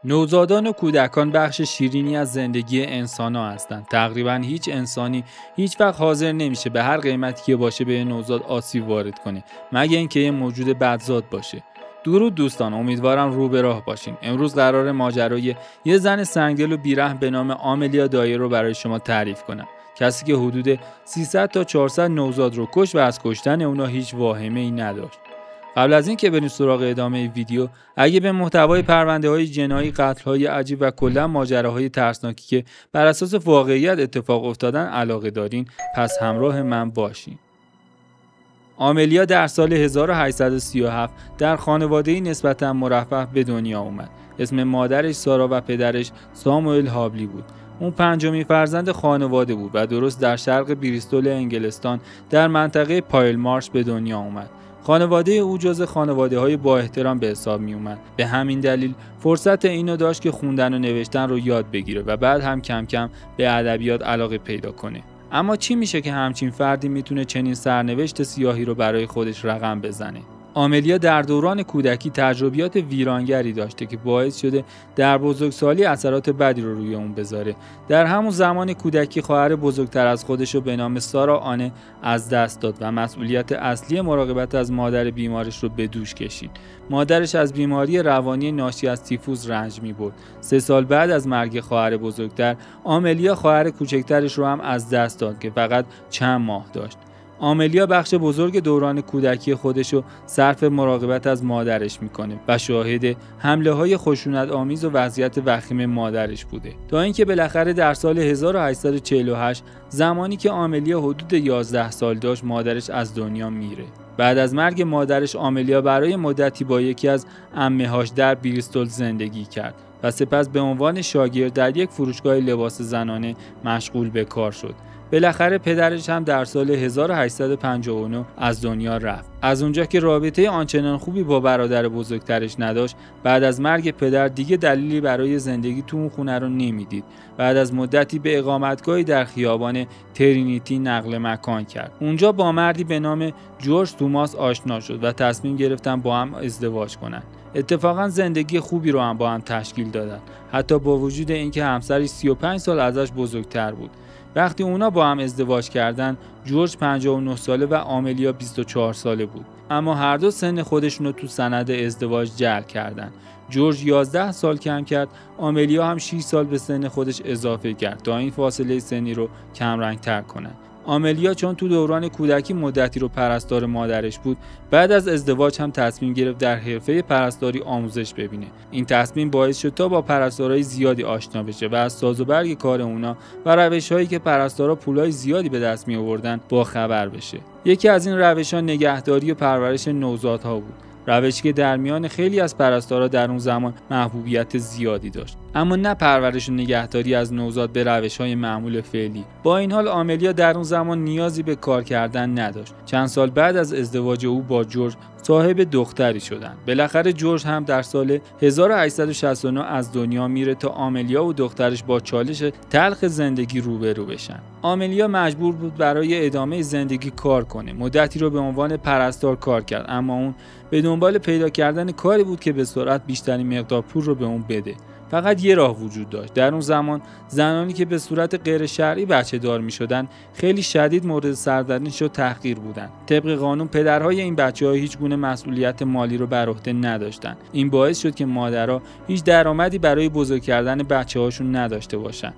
نوزادان و کودکان بخش شیرینی از زندگی انسان‌ها هستند. تقریباً هیچ انسانی هیچ وقت حاضر نمیشه به هر قیمتی که باشه به نوزاد آسیب وارد کنه، مگه اینکه یه موجود بدزاد باشه. درود دوستان، امیدوارم رو به راه باشین. امروز قراره ماجرای یه زن سنگدل و بیرحم به نام آملیا دایر رو برای شما تعریف کنم. کسی که حدود 300 تا 400 نوزاد رو کشت و از کشتن اونا هیچ واهمه‌ای نداشت. قبل از این که بریم سراغ ادامه ویدیو، اگه به محتوای پرونده‌های جنایی، قتل‌های عجیب و کلا ماجراهای ترسناکی که بر اساس واقعیت اتفاق افتادن علاقه دارین، پس همراه من باشین. آملیا در سال 1837 در خانواده‌ای نسبتاً مرفه به دنیا اومد. اسم مادرش سارا و پدرش ساموئل هابلی بود. اون پنجمین فرزند خانواده بود و درست در شرق بریستول انگلستان در منطقه پایل مارش به دنیا اومد. خانواده او جز خانواده‌های با احترام به حساب می اومد. به همین دلیل فرصت اینو داشت که خوندن و نوشتن رو یاد بگیره و بعد هم کم کم به ادبیات علاقه پیدا کنه. اما چی میشه که همچین فردی میتونه چنین سرنوشت سیاهی رو برای خودش رقم بزنه؟ آملیا در دوران کودکی تجربیات ویرانگری داشته که باعث شده در بزرگسالی اثرات بدی رو روی اون بذاره. در همون زمان کودکی خواهر بزرگتر از خودش رو به نام سارا آنه از دست داد و مسئولیت اصلی مراقبت از مادر بیمارش رو به دوش کشید. مادرش از بیماری روانی ناشی از تیفوس رنج می‌برد. 3 سال بعد از مرگ خواهر بزرگتر، آملیا خواهر کوچکترش رو هم از دست داد که فقط چند ماه داشت. آملیا بخش بزرگ دوران کودکی خودشو صرف مراقبت از مادرش میکنه و شاهد حمله های خشونت آمیز و وضعیت وخیم مادرش بوده، تا اینکه بالاخره در سال 1848 زمانی که آملیا حدود 11 سال داشت مادرش از دنیا میره. بعد از مرگ مادرش آملیا برای مدتی با یکی از عمه‌هاش در بریستول زندگی کرد و سپس به عنوان شاگرد در یک فروشگاه لباس زنانه مشغول به کار شد. بالاخره پدرش هم در سال 1859 از دنیا رفت. از اونجا که رابطه آنچنان خوبی با برادر بزرگترش نداشت، بعد از مرگ پدر دیگه دلیلی برای زندگی تو اون خونه رو نمیدید. بعد از مدتی به اقامتگاهی در خیابان ترینیتی نقل مکان کرد. اونجا با مردی به نام جورج توماس آشنا شد و تصمیم گرفتن با هم ازدواج کنن. اتفاقا زندگی خوبی رو هم با هم تشکیل دادن، حتی با وجود اینکه همسرش 35 سال ازش بزرگتر بود. وقتی اونا با هم ازدواج کردن، جورج 59 ساله و آملیا 24 ساله بود. اما هر دو سن خودشون رو تو سند ازدواج جعل کردن. جورج 11 سال کم کرد، آملیا هم 6 سال به سن خودش اضافه کرد تا این فاصله سنی رو کم رنگ تر کنن. آملیا چون تو دوران کودکی مدتی رو پرستار مادرش بود، بعد از ازدواج هم تصمیم گرفت در حرفه پرستاری آموزش ببینه. این تصمیم باعث شد تا با پرستارای زیادی آشنا بشه و از ساز و برگ کار اونا و روش‌هایی که پرستارا پولای زیادی به دست می آوردن با خبر بشه. یکی از این روش‌ها نگهداری و پرورش نوزادها بود. روشی که در میان خیلی از پرستارا در اون زمان محبوبیت زیادی داشت، اما نه پرورش و نگهداری از نوزاد به روش‌های معمول فعلی. با این حال آملیا در اون زمان نیازی به کار کردن نداشت. چند سال بعد از ازدواج او با جورج صاحب دختری شدن. بالاخره جورج هم در سال 1869 از دنیا میره تا آملیا و دخترش با چالش تلخ زندگی روبرو بشن. آملیا مجبور بود برای ادامه زندگی کار کنه. مدتی رو به عنوان پرستار کار کرد، اما اون به دنبال پیدا کردن کاری بود که به سرعت بیشترین مقدار پول رو به اون بده. فقط یه راه وجود داشت. در اون زمان زنانی که به صورت غیر شرعی بچه دار می شدن خیلی شدید مورد سرزنش و تحقیر بودن. طبق قانون پدرهای این بچه‌ها هیچ گونه مسئولیت مالی رو بر عهده نداشتن. این باعث شد که مادرها هیچ درآمدی برای بزرگ کردن بچه‌هاشون نداشته باشن.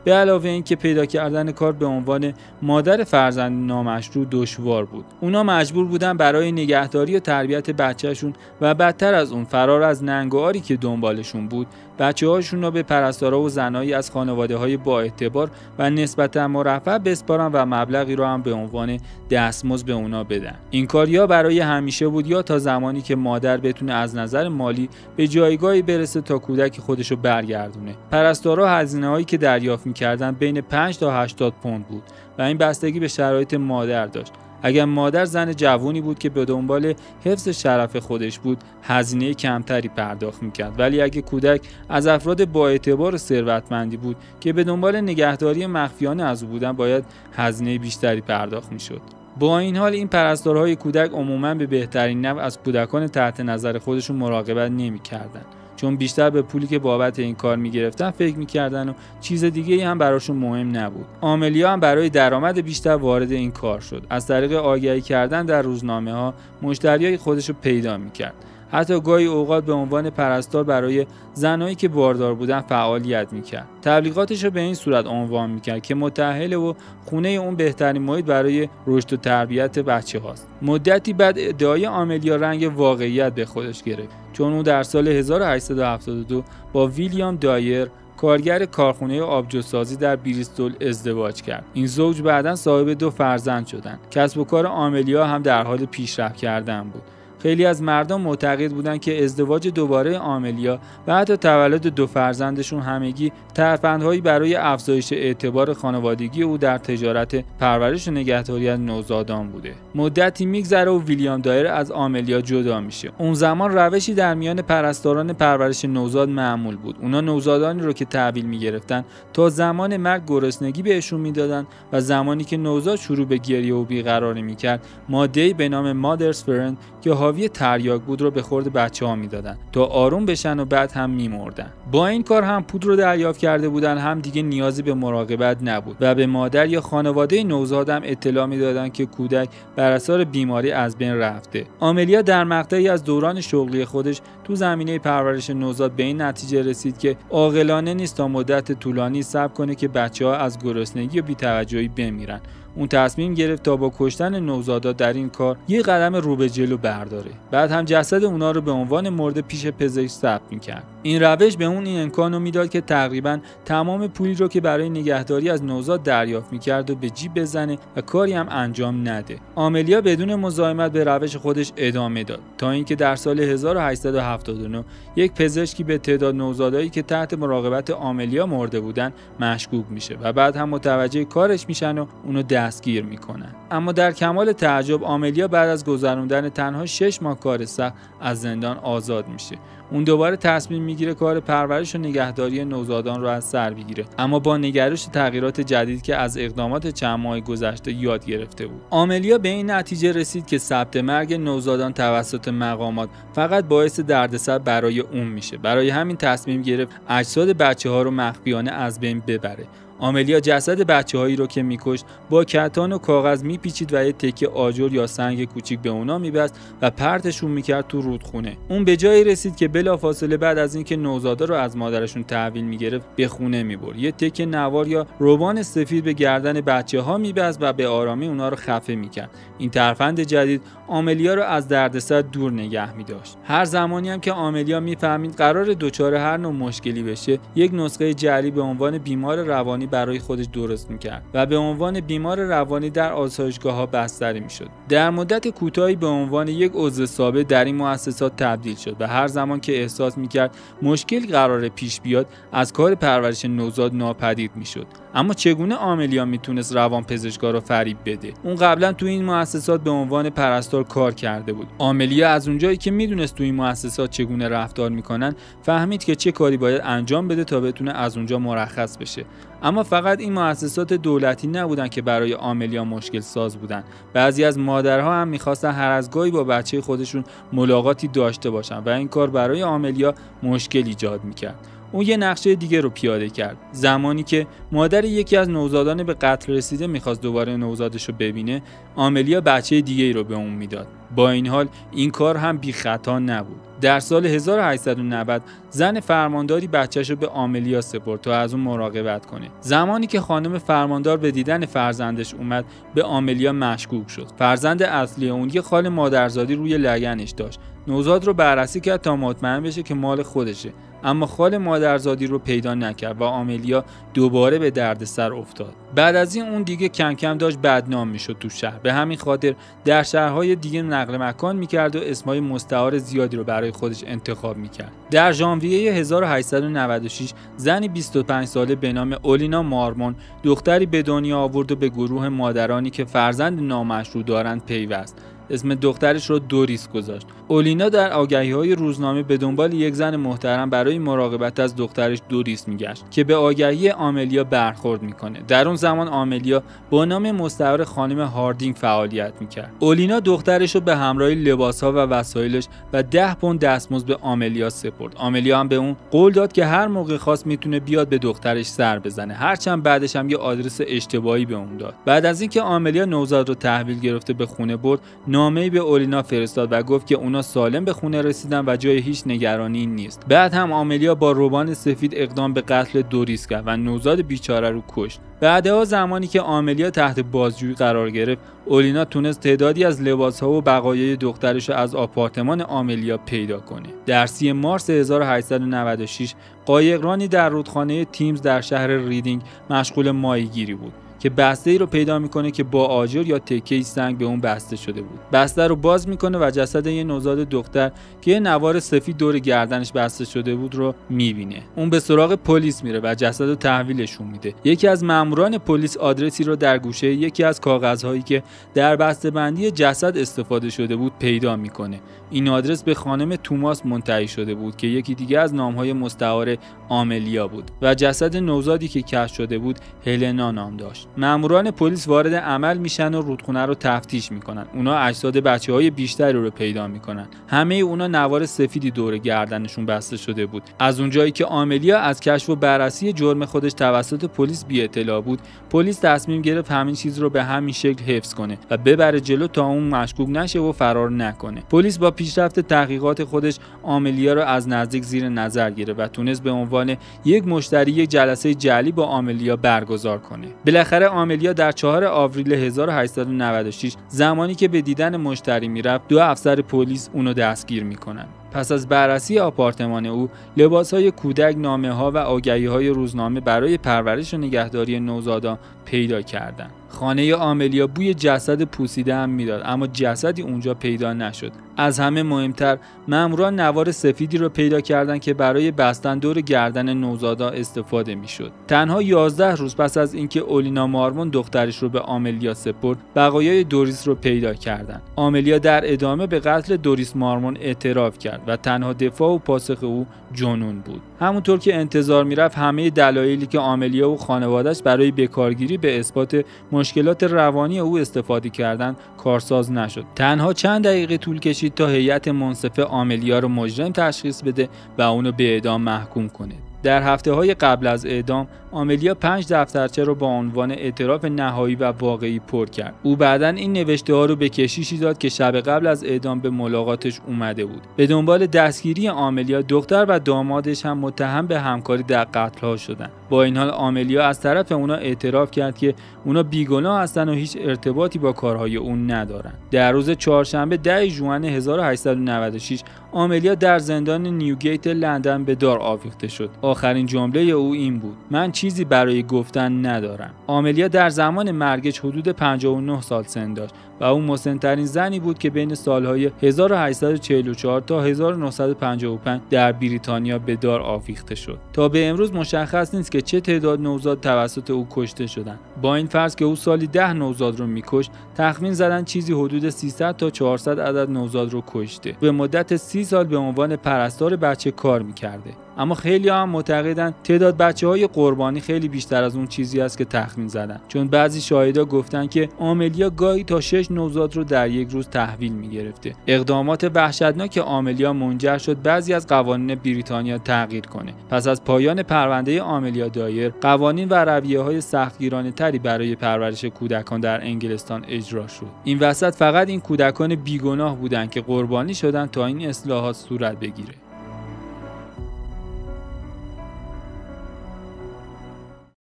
به علاوه این که پیدا کردن کار به عنوان مادر فرزند نامشروع دشوار بود. اونا مجبور بودن برای نگهداری و تربیت بچه‌شون و بدتر از اون فرار از ننگ و عاری که دنبالشون بود، بچه‌هاشون رو به پرستارا و زنایی از خانواده‌های با اعتبار و نسبتاً مرفه بسپارن و مبلغی رو هم به عنوان دستمزد به اونا بدن. این کار یا برای همیشه بود یا تا زمانی که مادر بتونه از نظر مالی به جایگاهی برسه تا کودک خودشو برگردونه. پرستارا هزینه‌هایی که دریافت می‌کردن بین 5 تا 80 پوند بود و این بستگی به شرایط مادر داشت. اگر مادر زن جوانی بود که به دنبال حفظ شرف خودش بود، هزینه کمتری پرداخت میکرد، ولی اگه کودک از افراد با اعتبار و ثروتمندی بود که به دنبال نگهداری مخفیانه از او بودن، باید هزینه بیشتری پرداخت میشد. با این حال این پرستارهای کودک عموماً به بهترین نحو از کودکان تحت نظر خودشون مراقبت نمی‌کردند، چون بیشتر به پولی که بابت این کار میگرفتن فکر میکردن و چیز دیگه‌ای هم براشون مهم نبود. آملیا هم برای درآمد بیشتر وارد این کار شد. از طریق آگهی کردن در روزنامه‌ها مشتریای خودش رو پیدا میکرد. حتی گاهی اوقات به عنوان پرستار برای زنایی که باردار بودن فعالیت میکرد. تبلیغاتش رو به این صورت عنوان میکرد که متأهل و خونه اون بهترین محیط برای رشد و تربیت بچه هاست. مدتی بعد ادعای آملیا رنگ واقعیت به خودش گرفت، چون او در سال 1872 با ویلیام دایر کارگر کارخانه آبجوسازی در بریستول ازدواج کرد. این زوج بعداً صاحب 2 فرزند شدند. کسب و کار آملیا هم در حال پیشرفت کردن بود. خیلی از مردم معتقد بودند که ازدواج دوباره آملیا و حتی تولد 2 فرزندشون همگی ترفندهایی برای افزایش اعتبار خانوادگی او در تجارت پرورش و نگهداری از نوزادان بوده. مدتی میگذره و ویلیام دایر از آملیا جدا میشه. اون زمان روشی در میان پرستاران پرورش نوزاد معمول بود. اونا نوزادانی رو که تحویل میگرفتن تا زمان مرگ گرسنگی بهشون میدادن و زمانی که نوزاد شروع به گریه و بیقراری میکرد ماده‌ای به نام مادرز فرند که حاوی تریاک بود رو به خورد بچه‌ها میدادن تا آروم بشن و بعد هم میمردن. با این کار هم پودر رو دریافت کرده بودن، هم دیگه نیازی به مراقبت نبود و به مادر یا خانواده نوزاد هم اطلاع میدادن که کودک بر اثر بیماری از بین رفته. آملیا در مقطعی از دوران شغلی خودش تو زمینه پرورش نوزاد به این نتیجه رسید که عاقلانه نیست تا مدت طولانی صبر کنه که بچه‌ها از گرسنگی و بی‌توجهی بمیرن. اون تصمیم گرفت تا با کشتن نوزادا در این کار یه قدم رو به جلو برداره. بعد هم جسد اونا رو به عنوان مرده پیش پزشک ثبت می‌کرد. این روش به اون این امکانو میداد که تقریباً تمام پولی رو که برای نگهداری از نوزاد دریافت می‌کرد و به جیب بزنه و کاری هم انجام نده. آملیا بدون مزاحمت به روش خودش ادامه داد تا اینکه در سال 1879 یک پزشکی به تعداد نوزادایی که تحت مراقبت آملیا مرده بودن مشکوک میشه و بعد هم متوجه کارش میشن و اونو دستگیر میکنن. اما در کمال تعجب آملیا بعد از گذراندن تنها 6 ماه کار سخت از زندان آزاد میشه. اون دوباره تصمیم میگیره کار پرورش و نگهداری نوزادان رو از سر بگیره، اما با نگرش تغییرات جدید که از اقدامات چند ماه گذشته یاد گرفته بود. آملیا به این نتیجه رسید که ثبت مرگ نوزادان توسط مقامات فقط باعث دردسر برای اون میشه. برای همین تصمیم گرفت اجساد بچه‌ها رو مخفیانه از بین ببره. آملیا جسد بچه‌هایی رو که می‌کشت با کتان و کاغذ می‌پیچید و یه تکه آجر یا سنگ کوچیک به اونا می‌بست و پرتشون می‌کرد تو رودخونه. اون به جایی رسید که بلافاصله بعد از اینکه نوزادا رو از مادرشون تحویل می‌گرفت به خونه می‌برد. یه تکه نوار یا روبان سفید به گردن بچه‌ها می‌بست و به آرامی اونا رو خفه می‌کرد. این ترفند جدید آملیا رو از دردسر دور نگه می‌داشت. هر زمانی هم که آملیا می‌فهمید قرار دچار هر نوع مشکلی بشه، یک نسخه جعلی به عنوان بیمار روانی برای خودش درست میکرد و به عنوان بیمار روانی در آسایشگاه‌ها بستری میشد. در مدت کوتاهی به عنوان یک عضو ثابت در این مؤسسات تبدیل شد و هر زمان که احساس میکرد مشکل قرار پیش بیاد از کار پرورش نوزاد ناپدید میشد. اما چگونه آملیا میتونست روانپزشکا رو فریب بده؟ اون قبلا تو این مؤسسات به عنوان پرستار کار کرده بود. آملیا از اونجایی که میدونست تو این مؤسسات چگونه رفتار میکنن، فهمید که چه کاری باید انجام بده تا بتونه از اونجا مرخص بشه. اما فقط این مؤسسات دولتی نبودن که برای آملیا مشکل ساز بودن. بعضی از مادرها هم میخواستن هر از گاهی با بچه خودشون ملاقاتی داشته باشن و این کار برای آملیا مشکل ایجاد میکرد. اون یه نقشه دیگه رو پیاده کرد. زمانی که مادر یکی از نوزادان به قتل رسیده میخواست دوباره نوزادش رو ببینه، آملیا بچه دیگه‌ای رو به اون میداد. با این حال این کار هم بی خطا نبود. در سال 1890 زن فرمانداری بچه‌شو به آملیا سپرد تا از اون مراقبت کنه. زمانی که خانم فرماندار به دیدن فرزندش اومد، به آملیا مشکوک شد. فرزند اصلی اون یه خال مادرزادی روی لگنش داشت. نوزاد رو بررسی کرد تا مطمئن بشه که مال خودشه، اما خال مادرزادی رو پیدا نکرد و آملیا دوباره به دردسر افتاد. بعد از این اون دیگه کم کم داشت بدنام میشد تو شهر. به همین خاطر در شهرهای دیگه نقل مکان میکرد و اسمای مستعار زیادی رو برای خودش انتخاب میکرد. در ژانویه 1896 زنی 25 ساله به نام اولینا مارمون دختری به دنیا آورد و به گروه مادرانی که فرزند نامشروع دارند پیوست. اسم دخترش رو دوریس گذاشت. اولینا در آگهی‌های روزنامه به دنبال یک زن محترم برای مراقبت از دخترش دوریس میگشت که به آگهی آملیا برخورد میکنه. در اون زمان آملیا با نام مستعار خانم هاردینگ فعالیت میکرد. اولینا دخترش رو به همراه لباس‌ها و وسایلش و 10 پوند دستمزد به آملیا سپرد. آملیا هم به اون قول داد که هر موقع خواست میتونه بیاد به دخترش سر بزنه. هرچند بعدش هم یه آدرس اشتباهی به اون داد. بعد از اینکه آملیا نوزاد رو تحویل گرفته به خونه برد، نامه‌ای به اولینا فرستاد و گفت که اونا سالم به خونه رسیدن و جای هیچ نگرانی نیست. بعد هم آملیا با روبان سفید اقدام به قتل دوریس کرد و نوزاد بیچاره رو کشت. بعدها زمانی که آملیا تحت بازجویی قرار گرفت، اولینا تونست تعدادی از لباس‌ها و بقایای دخترش رو از آپارتمان آملیا پیدا کنه. در 30 مارس 1896 قایقرانی در رودخانه تیمز در شهر ریدینگ مشغول ماهیگیری بود که بسته‌ای رو پیدا میکنه که با آجر یا تکه‌ای سنگ به اون بسته شده بود. بسته رو باز میکنه و جسد یه نوزاد دختر که یه نوار سفید دور گردنش بسته شده بود رو میبینه. اون به سراغ پلیس میره و جسد رو تحویلشون میده. یکی از ماموران پلیس آدرسی رو در گوشه یکی از کاغذهایی که در بسته‌بندی جسد استفاده شده بود پیدا میکنه. این آدرس به خانم توماس منتهی شده بود که یکی دیگه از نام‌های مستعار آملیا بود و جسد نوزادی که کشف شده بود هلنا نام داشت. ماموران پلیس وارد عمل میشن و رودخونه رو تفتیش میکنن. اونا اجساد بچه‌های بیشتری رو پیدا میکنن. همه اونا نوار سفیدی دور گردنشون بسته شده بود. از اونجایی که آملیا از کشف و بررسی جرم خودش توسط پلیس بی اطلاع بود، پلیس تصمیم گرفت همین چیز رو به همین شکل حفظ کنه و ببره جلو تا اون مشکوک نشه و فرار نکنه. پلیس با پیشرفت تحقیقات خودش آملیا رو از نزدیک زیر نظر گرفت و تونست به عنوان یک مشتری یک جلسه جعلی با آملیا برگزار کنه. بالاخره آملیا در 4 آوریل 1896 زمانی که به دیدن مشتری میرفت، 2 افسر پلیس اونو دستگیر میکنن. پس از بررسی آپارتمان او، لباس‌های کودک، نامه‌ها و آگهی‌های روزنامه برای پرورش و نگهداری نوزادان پیدا کردند. خانه آملیا بوی جسد پوسیده هم میداد، اما جسدی اونجا پیدا نشد. از همه مهمتر، ماموران نوار سفیدی رو پیدا کردند که برای بستن دور گردن نوزادا استفاده میشد. تنها 11 روز پس از اینکه اولینا مارمون دخترش رو به آملیا سپرد، بقایای دوریس رو پیدا کردند. آملیا در ادامه به قتل دوریس مارمون اعتراف کرد و تنها دفاع و پاسخ او جنون بود. همونطور که انتظار میرفت، همه دلایلی که آملیا و خانواده‌اش برای بکارگیری به اثبات مشکلات روانی او استفاده کردند کارساز نشد. تنها چند دقیقه طول کشید تا هیئت منصفه آملیا رو مجرم تشخیص بده و اونو به اعدام محکوم کنه. در هفته‌های قبل از اعدام، آملیا 5 دفترچه رو با عنوان اعتراف نهایی و واقعی پر کرد. او بعداً این نوشته‌ها رو به کشیشی داد که شب قبل از اعدام به ملاقاتش اومده بود. به دنبال دستگیری آملیا، دختر و دامادش هم متهم به همکاری در قتل‌ها شدند. با این حال آملیا از طرف اونا اعتراف کرد که اونا بیگناه هستن و هیچ ارتباطی با کارهای اون ندارن. در روز چهارشنبه 10 ژوئن 1896 آملیا در زندان نیوگیت لندن به دار آویخته شد. آخرین جمله او این بود: من چیزی برای گفتن ندارم. آملیا در زمان مرگش حدود 59 سال سن داشت و او مسن‌ترین زنی بود که بین سالهای 1844 تا 1955 در بریتانیا به دار آویخته شد. تا به امروز مشخص نیست که چه تعداد نوزاد توسط او کشته شدند. با این فرض که او سالی 10 نوزاد رو می‌کشت، تخمین زدن چیزی حدود 300 تا 400 عدد نوزاد رو کشته. به مدت 30 سال به عنوان پرستار بچه کار می‌کرده. اما خیلی هم معتقدن تعداد بچه‌های قربانی خیلی بیشتر از اون چیزی است که تخمین زدن، چون بعضی شاهدا گفتن که آملیا گاهی تا 6 نوزاد رو در یک روز تحویل می‌گرفته. اقدامات وحشتناک آملیا منجر شد بعضی از قوانین بریتانیا تغییر کنه. پس از پایان پرونده آملیا دایر، قوانین و رویه‌های سختگیرانه‌تری برای پرورش کودکان در انگلستان اجرا شد. این وسط فقط این کودکان بیگناه بودند که قربانی شدن تا این اصلاحات صورت بگیره.